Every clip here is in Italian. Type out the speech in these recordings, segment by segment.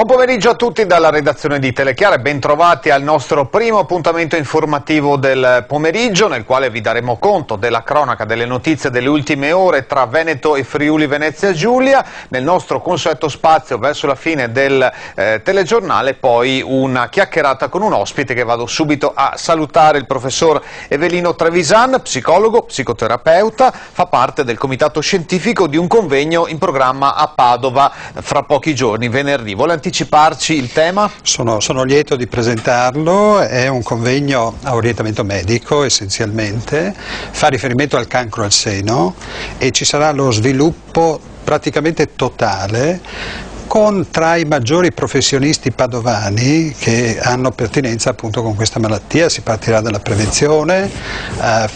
Buon pomeriggio a tutti dalla redazione di Telechiara e bentrovati al nostro primo appuntamento informativo del pomeriggio, nel quale vi daremo conto della cronaca, delle notizie delle ultime ore tra Veneto e Friuli Venezia Giulia. Nel nostro consueto spazio verso la fine del telegiornale poi una chiacchierata con un ospite che vado subito a salutare, il professor Evelino Trevisan, psicologo, psicoterapeuta, fa parte del comitato scientifico di un convegno in programma a Padova fra pochi giorni, venerdì. Vuole anticiparci il tema? Sono lieto di presentarlo, è un convegno a orientamento medico essenzialmente, fa riferimento al cancro al seno e ci sarà lo sviluppo praticamente totale con tra i maggiori professionisti padovani che hanno pertinenza appunto con questa malattia. Si partirà dalla prevenzione,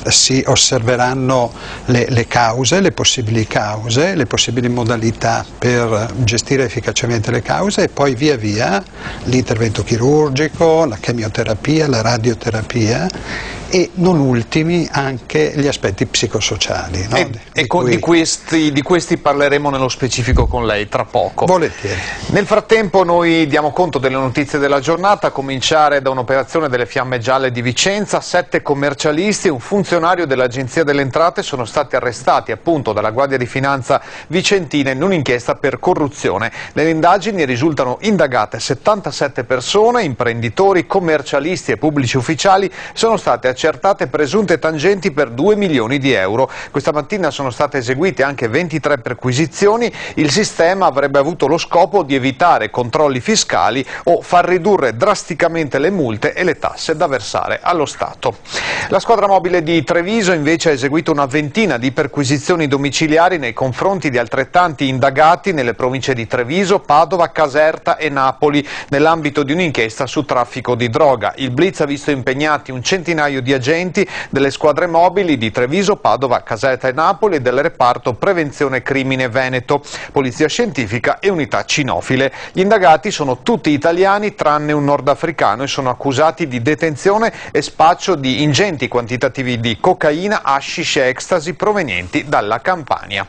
si osserveranno le cause, le possibili modalità per gestire efficacemente le cause e poi via via l'intervento chirurgico, la chemioterapia, la radioterapia e non ultimi anche gli aspetti psicosociali. No? Di questi parleremo nello specifico con lei tra poco. Volentieri. Nel frattempo noi diamo conto delle notizie della giornata, a cominciare da un'operazione delle Fiamme Gialle di Vicenza. 7 commercialisti e un funzionario dell'Agenzia delle Entrate sono stati arrestati appunto dalla Guardia di Finanza vicentina in un'inchiesta per corruzione. Nelle indagini risultano indagate 77 persone, imprenditori, commercialisti e pubblici ufficiali. Sono state accertate presunte tangenti per 2 milioni di euro. Questa mattina sono state eseguite anche 23 perquisizioni. Il sistema avrebbe avuto lo scopo di evitare controlli fiscali o far ridurre drasticamente le multe e le tasse da versare allo Stato. La squadra mobile di Treviso invece ha eseguito una ventina di perquisizioni domiciliari nei confronti di altrettanti indagati nelle province di Treviso, Padova, Caserta e Napoli nell'ambito di un'inchiesta su traffico di droga. Il blitz ha visto impegnati un centinaio di agenti delle squadre mobili di Treviso, Padova, Caserta e Napoli e del reparto Prevenzione Crimine Veneto, Polizia Scientifica e Unità Cinofile. Gli indagati sono tutti italiani tranne un nordafricano e sono accusati di detenzione e spaccio di ingenti quantitativi di cocaina, hashish e ecstasy provenienti dalla Campania.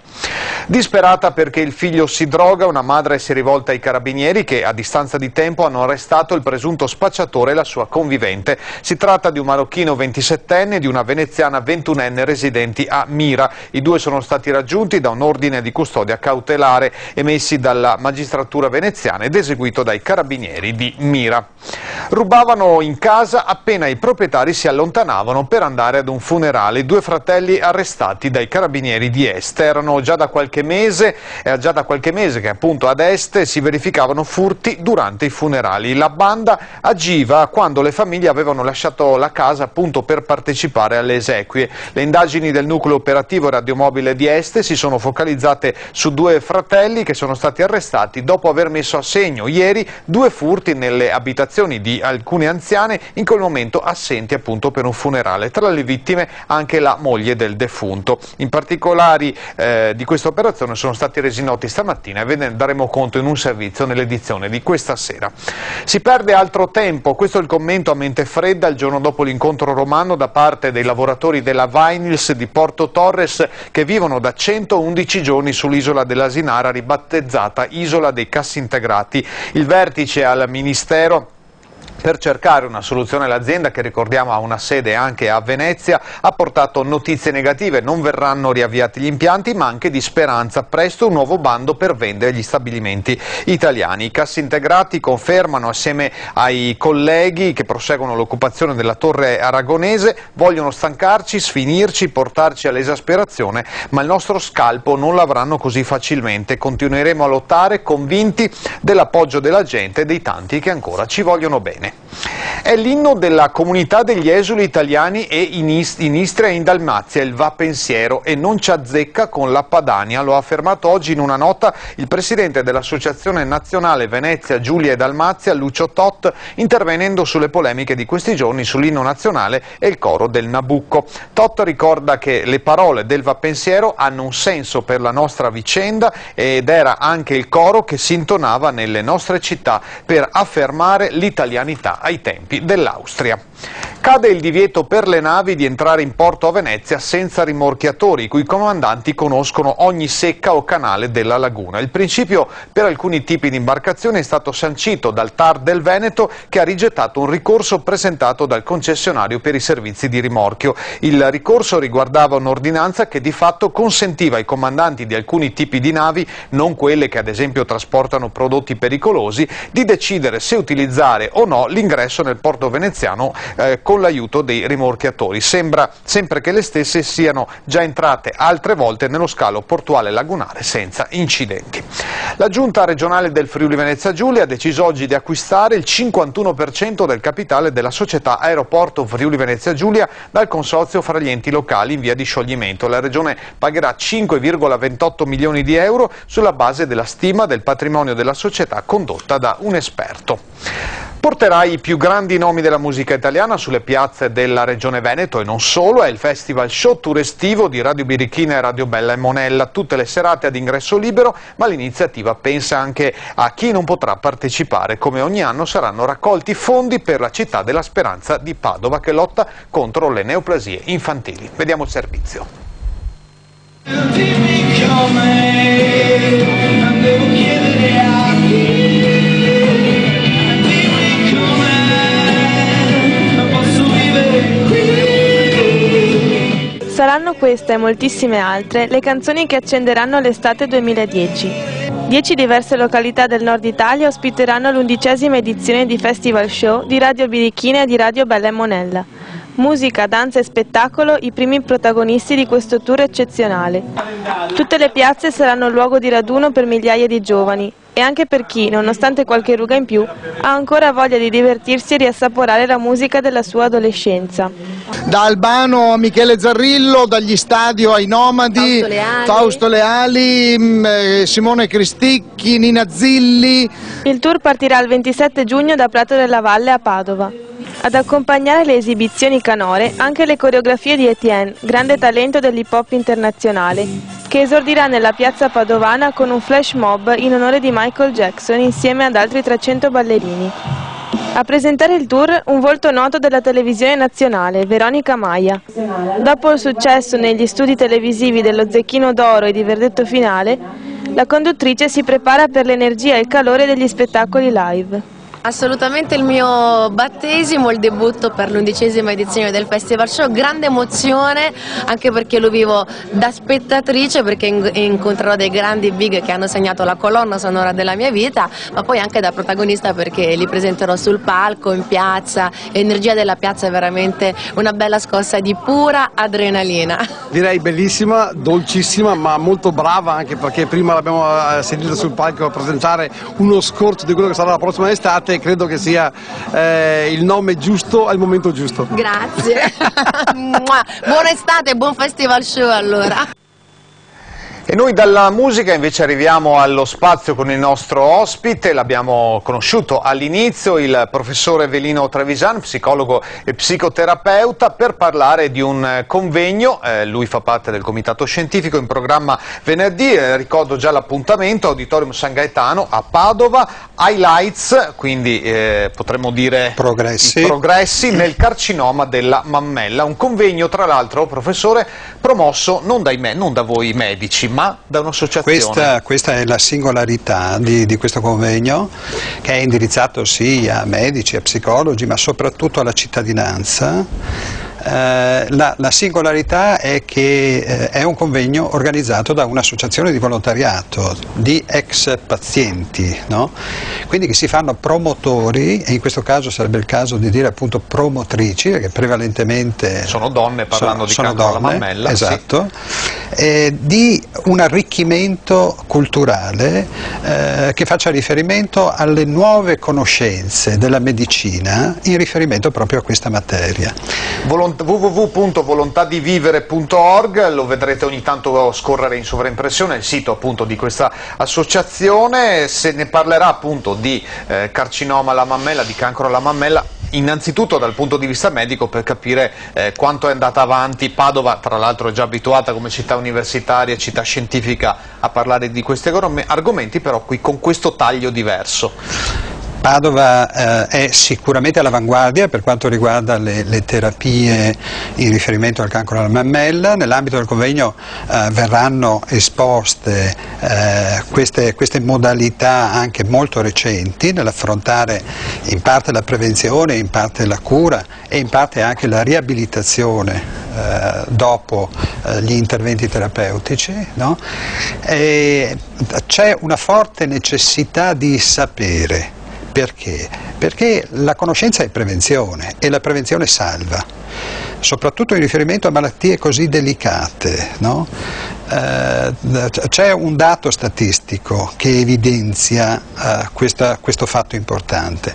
Disperata perché il figlio si droga, una madre si è rivolta ai carabinieri che a distanza di tempo hanno arrestato il presunto spacciatore e la sua convivente. Si tratta di un marocchino 27enne e di una veneziana 21enne residenti a Mira. I due sono stati raggiunti da un ordine di custodia cautelare emessi dalla magistratura veneziana ed eseguito dai carabinieri di Mira. Rubavano in casa appena i proprietari si allontanavano per andare ad un funerale. I 2 fratelli arrestati dai carabinieri di Este. Erano già da qualche mese che appunto ad Este si verificavano furti durante i funerali. La banda agiva quando le famiglie avevano lasciato la casa appunto per partecipare alle esequie. Le indagini del nucleo operativo radiomobile di Este si sono focalizzate su 2 fratelli che sono stati arrestati dopo aver messo a segno ieri 2 furti nelle abitazioni di alcune anziane in quel momento assenti appunto per un funerale. Tra le vittime anche la moglie del defunto. In particolari di questa operazione sono stati resi noti stamattina e ve ne daremo conto in un servizio nell'edizione di questa sera. Si perde altro tempo, questo è il commento a mente fredda il giorno dopo l'incontro romano da parte dei lavoratori della Vinyls di Porto Torres che vivono da 111 giorni sull'isola dell'Asinara ribattezzata Isola dei Cassintegrati. Il vertice al Ministero per cercare una soluzione all'azienda, che ricordiamo ha una sede anche a Venezia, ha portato notizie negative: non verranno riavviati gli impianti, ma anche di speranza, presto un nuovo bando per vendere gli stabilimenti italiani. I Cassintegrati confermano assieme ai colleghi che proseguono l'occupazione della torre aragonese: vogliono stancarci, sfinirci, portarci all'esasperazione, ma il nostro scalpo non l'avranno così facilmente. Continueremo a lottare convinti dell'appoggio della gente e dei tanti che ancora ci vogliono bene. È l'inno della comunità degli esuli italiani e in Istria e in Dalmazia, il Va Pensiero, e non ci azzecca con la Padania. Lo ha affermato oggi in una nota il presidente dell'Associazione Nazionale Venezia, Giulia e Dalmazia, Lucio Tot, intervenendo sulle polemiche di questi giorni sull'inno nazionale e il coro del Nabucco. Tot ricorda che le parole del Va Pensiero hanno un senso per la nostra vicenda ed era anche il coro che si intonava nelle nostre città per affermare l'italianità ai tempi dell'Austria. Cade il divieto per le navi di entrare in porto a Venezia senza rimorchiatori, i cui comandanti conoscono ogni secca o canale della laguna. Il principio per alcuni tipi di imbarcazioni è stato sancito dal TAR del Veneto, che ha rigettato un ricorso presentato dal concessionario per i servizi di rimorchio. Il ricorso riguardava un'ordinanza che di fatto consentiva ai comandanti di alcuni tipi di navi, non quelle che ad esempio trasportano prodotti pericolosi, di decidere se utilizzare o no l'ingresso nel porto veneziano con l'aiuto dei rimorchiatori. Sembra sempre che le stesse siano già entrate altre volte nello scalo portuale lagunare senza incidenti. La Giunta regionale del Friuli Venezia Giulia ha deciso oggi di acquistare il 51% del capitale della società Aeroporto Friuli Venezia Giulia dal consorzio fra gli enti locali in via di scioglimento. La Regione pagherà 5,28 milioni di euro sulla base della stima del patrimonio della società condotta da un esperto. Porterà i più grandi nomi della musica italiana sulle piazze della Regione Veneto e non solo. È il Festival Show Tour estivo di Radio Birichina e Radio Bella e Monella, tutte le serate ad ingresso libero, ma l'iniziativa pensa anche a chi non potrà partecipare. Come ogni anno saranno raccolti fondi per la città della Speranza di Padova, che lotta contro le neoplasie infantili. Vediamo il servizio. Saranno queste e moltissime altre le canzoni che accenderanno l'estate 2010. 10 diverse località del nord Italia ospiteranno l'11ª edizione di Festival Show di Radio Birichina e di Radio Bella e Monella. Musica, danza e spettacolo, i primi protagonisti di questo tour eccezionale. Tutte le piazze saranno luogo di raduno per migliaia di giovani e anche per chi, nonostante qualche ruga in più, ha ancora voglia di divertirsi e riassaporare la musica della sua adolescenza. Da Albano a Michele Zarrillo, dagli Stadio ai Nomadi, Fausto Leali, Simone Cristicchi, Nina Zilli. Il tour partirà il 27 giugno da Prato della Valle a Padova. Ad accompagnare le esibizioni canore anche le coreografie di Etienne, grande talento dell'hip hop internazionale, che esordirà nella piazza padovana con un flash mob in onore di Michael Jackson insieme ad altri 300 ballerini. A presentare il tour un volto noto della televisione nazionale, Veronica Maia. Dopo il successo negli studi televisivi dello Zecchino d'Oro e di Verdetto Finale, la conduttrice si prepara per l'energia e il calore degli spettacoli live. Assolutamente il mio battesimo, il debutto per l'11ª edizione del Festival Show, grande emozione anche perché lo vivo da spettatrice, perché incontrerò dei grandi big che hanno segnato la colonna sonora della mia vita, ma poi anche da protagonista perché li presenterò sul palco, in piazza. L'energia della piazza è veramente una bella scossa di pura adrenalina. Direi bellissima, dolcissima, ma molto brava, anche perché prima l'abbiamo sentita sul palco a presentare uno scorcio di quello che sarà la prossima estate. Credo che sia il nome giusto al momento giusto. Grazie. Buona estate e buon Festival Show allora. E noi dalla musica invece arriviamo allo spazio con il nostro ospite. L'abbiamo conosciuto all'inizio, il professor Evelino Trevisan, psicologo e psicoterapeuta, per parlare di un convegno. Lui fa parte del comitato scientifico, in programma venerdì, ricordo già l'appuntamento, Auditorium San Gaetano a Padova, Highlights, quindi potremmo dire progressi nel carcinoma della mammella. Un convegno, tra l'altro, professore, promosso non da voi medici, ma da un'associazione. Questa è la singolarità di questo convegno, che è indirizzato sì a medici, a psicologi, ma soprattutto alla cittadinanza. La singolarità è che è un convegno organizzato da un'associazione di volontariato di ex pazienti, no? Quindi che si fanno promotori, e in questo caso sarebbe il caso di dire appunto promotrici, perché prevalentemente sono donne, parlando di cancro alla mammella. Esatto, sì. Di un arricchimento culturale che faccia riferimento alle nuove conoscenze della medicina in riferimento proprio a questa materia. www.volontadivivere.org, lo vedrete ogni tanto scorrere in sovraimpressione, il sito appunto di questa associazione. Se ne parlerà appunto di carcinoma alla mammella, di cancro alla mammella, innanzitutto dal punto di vista medico, per capire quanto è andata avanti. Padova, tra l'altro, è già abituata come città universitaria, città scientifica, a parlare di questi argomenti, però qui con questo taglio diverso. Padova è sicuramente all'avanguardia per quanto riguarda le terapie in riferimento al cancro alla mammella. Nell'ambito del convegno verranno esposte queste modalità anche molto recenti nell'affrontare in parte la prevenzione, in parte la cura e in parte anche la riabilitazione dopo gli interventi terapeutici, no? C'è una forte necessità di sapere. Perché? Perché la conoscenza è prevenzione e la prevenzione salva, soprattutto in riferimento a malattie così delicate, no? C'è un dato statistico che evidenzia questo fatto importante.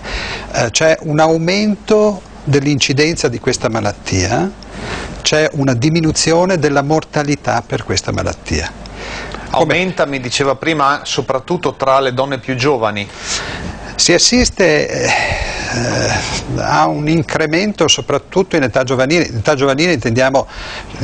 C'è un aumento dell'incidenza di questa malattia, c'è una diminuzione della mortalità per questa malattia. Aumenta, mi diceva prima, soprattutto tra le donne più giovani. Si assiste a un incremento soprattutto in età giovanile. In età giovanile intendiamo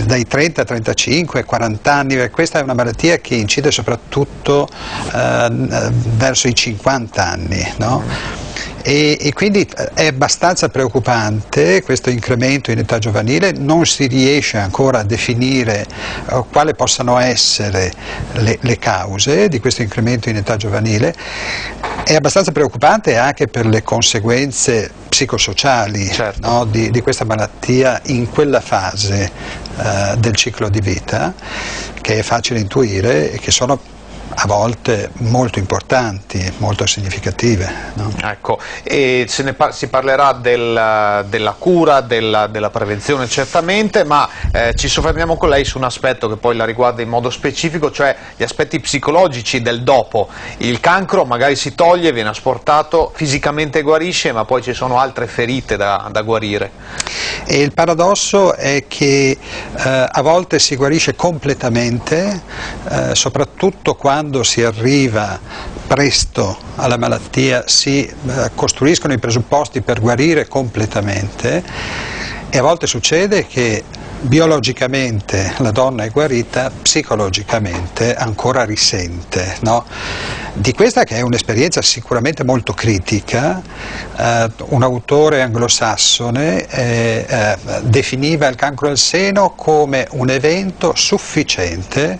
dai 30, 35, 40 anni, questa è una malattia che incide soprattutto verso i 50 anni, no? E quindi è abbastanza preoccupante questo incremento in età giovanile, non si riesce ancora a definire quali possano essere le cause di questo incremento in età giovanile. È abbastanza preoccupante anche per le conseguenze psicosociali, certo, no, di questa malattia in quella fase del ciclo di vita, che è facile intuire e che sono a volte molto importanti, molto significative, no? Ecco, e si parlerà della cura, della prevenzione certamente, ma ci soffermiamo con lei su un aspetto che poi la riguarda in modo specifico, cioè gli aspetti psicologici del dopo. Il cancro magari si toglie, viene asportato, fisicamente guarisce, ma poi ci sono altre ferite da guarire. E il paradosso è che a volte si guarisce completamente, soprattutto quando si arriva presto alla malattia, si costruiscono i presupposti per guarire completamente, e a volte succede che biologicamente la donna è guarita, psicologicamente ancora risente, no? Di questa, che è un'esperienza sicuramente molto critica. Un autore anglosassone definiva il cancro al seno come un evento sufficiente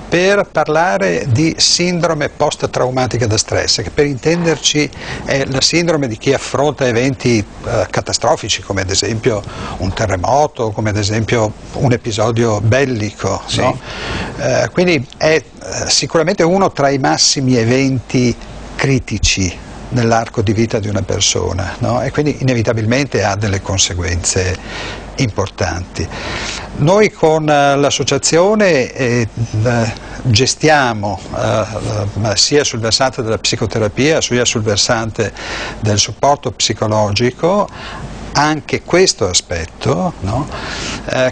per parlare di sindrome post-traumatica da stress, che per intenderci è la sindrome di chi affronta eventi catastrofici, come ad esempio un terremoto, come ad esempio un episodio bellico, sì, no? Quindi è sicuramente uno tra i massimi eventi critici nell'arco di vita di una persona, no? E quindi inevitabilmente ha delle conseguenze importanti. Noi con l'associazione gestiamo sia sul versante della psicoterapia sia sul versante del supporto psicologico anche questo aspetto, no?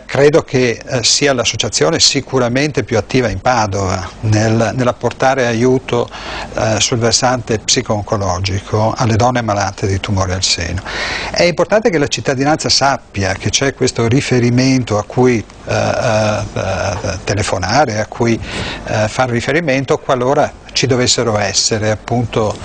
Credo che sia l'associazione sicuramente più attiva in Padova nell'apportare aiuto sul versante psico-oncologico alle donne malate di tumore al seno. È importante che la cittadinanza sappia che c'è questo riferimento a cui telefonare, a cui fare riferimento qualora ci dovessero essere appunto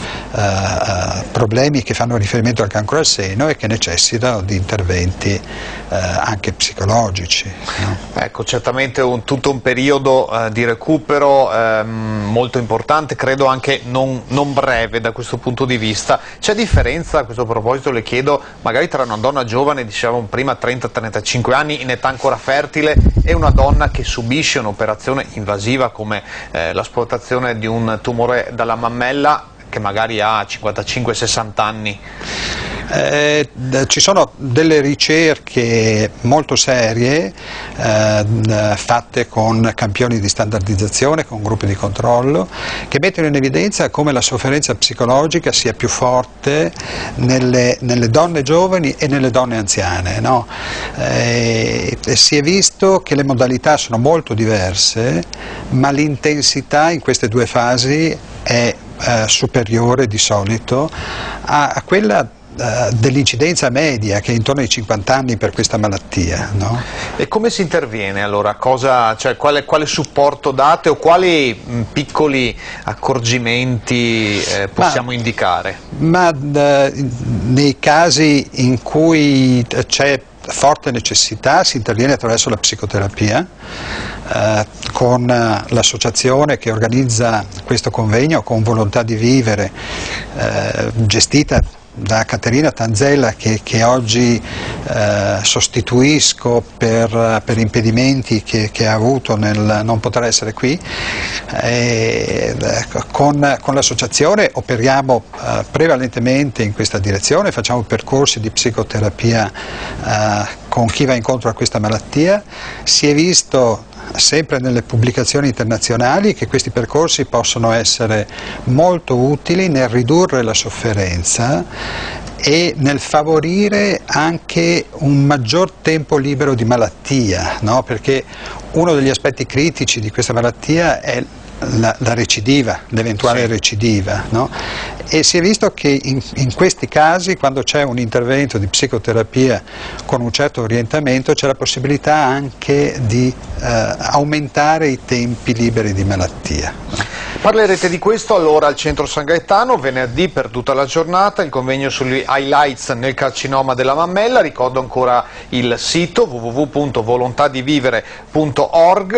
problemi che fanno riferimento al cancro al seno e che necessitano di interventi anche psicologici, no? Ecco, certamente tutto un periodo di recupero molto importante, credo anche non breve da questo punto di vista. C'è differenza, a questo proposito le chiedo, magari tra una donna giovane, dicevamo prima 30-35 anni, in età ancora fertile, e una donna che subisce un'operazione invasiva come l'asportazione di un tumore dalla mammella, che magari ha 55-60 anni? Ci sono delle ricerche molto serie fatte con campioni di standardizzazione, con gruppi di controllo, che mettono in evidenza come la sofferenza psicologica sia più forte nelle donne giovani e nelle donne anziane, no? Si è visto che le modalità sono molto diverse, ma l'intensità in queste due fasi è superiore di solito a quella dell'incidenza media che è intorno ai 50 anni per questa malattia. No? E come si interviene allora? Quale supporto date o quali piccoli accorgimenti possiamo indicare? Nei casi in cui c'è forte necessità si interviene attraverso la psicoterapia con l'associazione che organizza questo convegno con Volontà di Vivere, gestita da Caterina Tanzella che oggi sostituisco per impedimenti che ha avuto nel non poter essere qui. Con l'associazione operiamo prevalentemente in questa direzione, facciamo percorsi di psicoterapia con chi va incontro a questa malattia. Si è visto sempre nelle pubblicazioni internazionali che questi percorsi possono essere molto utili nel ridurre la sofferenza e nel favorire anche un maggior tempo libero di malattia, no? Perché uno degli aspetti critici di questa malattia è la recidiva, l'eventuale recidiva, no? E si è visto che in questi casi, quando c'è un intervento di psicoterapia con un certo orientamento, c'è la possibilità anche di aumentare i tempi liberi di malattia. Parlerete di questo allora al Centro San Gaetano, venerdì per tutta la giornata, il convegno sugli highlights nel carcinoma della mammella. Ricordo ancora il sito www.volontadivivere.org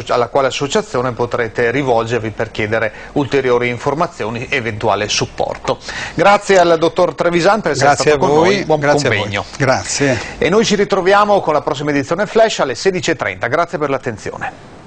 alla quale associazione potrete rivolgervi per chiedere ulteriori informazioni e eventuale supporto. Grazie al dottor Trevisan per essere stato con noi, buon convegno. Grazie. E noi ci ritroviamo con la prossima edizione Flash alle 16:30, grazie per l'attenzione.